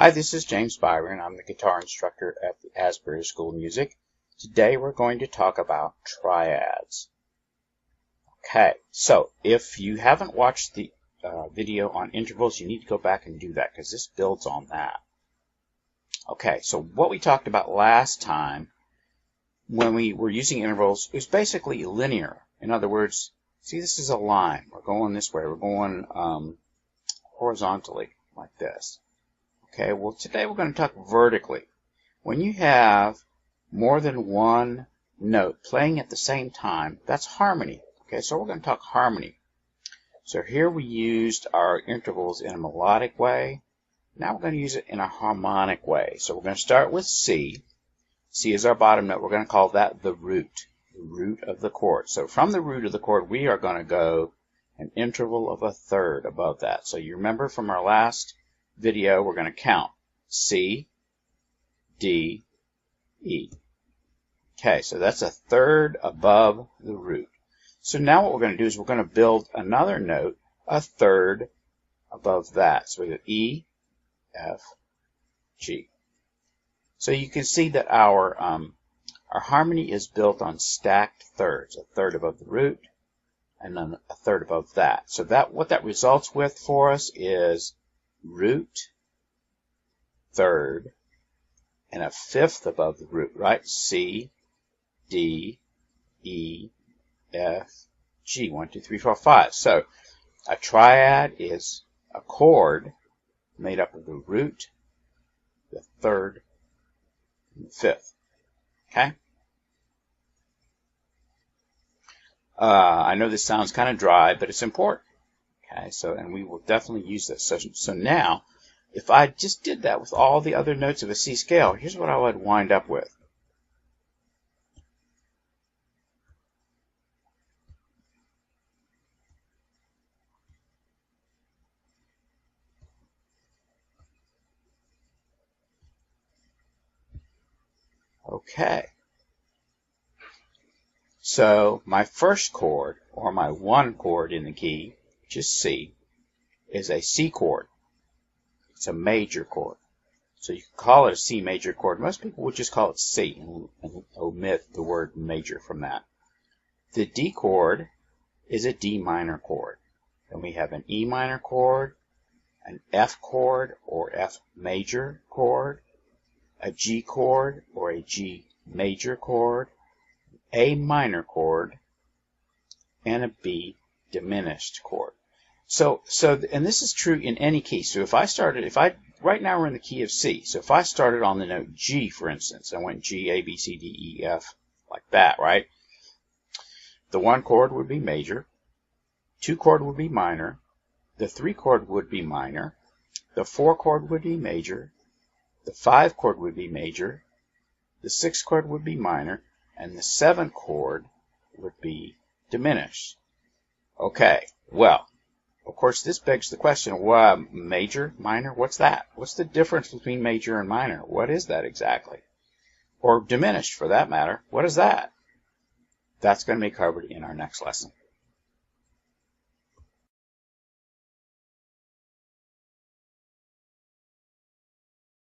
Hi, this is James Byron. I'm the guitar instructor at the Asbury School of Music. Today we're going to talk about triads. Okay, so if you haven't watched the video on intervals, you need to go back and do that because this builds on that. Okay, so what we talked about last time when we were using intervals is basically linear. In other words, see, this is a line. We're going this way. We're going horizontally like this. Okay, well today we're going to talk vertically. When you have more than one note playing at the same time, that's harmony. Okay, so we're going to talk harmony. So here we used our intervals in a melodic way. Now we're going to use it in a harmonic way. So we're going to start with C. C is our bottom note. We're going to call that the root of the chord. So from the root of the chord, we are going to go an interval of a third above that. So you remember from our last video, we're going to count C, D, E. Okay, so that's a third above the root. So now what we're going to do is we're going to build another note a third above that. So we go E, F, G. So you can see that our harmony is built on stacked thirds, a third above the root and then a third above that. So that what that results with for us is root, third, and a fifth above the root, right? C, D, E, F, G. 1, 2, 3, 4, 5. So a triad is a chord made up of the root, the third, and the fifth. Okay? I know this sounds kind of dry, but it's important. Okay, so, and we will definitely use this. So now, if I just did that with all the other notes of a C scale, here's what I would wind up with. Okay. So my first chord, or my one chord in the key, which is C, is a C chord. It's a major chord. So you can call it a C major chord. Most people would just call it C and omit the word major from that. The D chord is a D minor chord. Then we have an E minor chord, an F chord or F major chord, a G chord or a G major chord, A minor chord, and a B diminished chord. And this is true in any key. So right now we're in the key of C. So if I started on the note G, for instance, I went G, A, B, C, D, E, F, like that, right? The one chord would be major, two chord would be minor, the three chord would be minor, the four chord would be major, the five chord would be major, the six chord would be minor, and the seven chord would be diminished. Okay, well, of course this begs the question, well, major, minor, what's that? What's the difference between major and minor? What is that exactly? Or diminished, for that matter, what is that? That's going to be covered in our next lesson.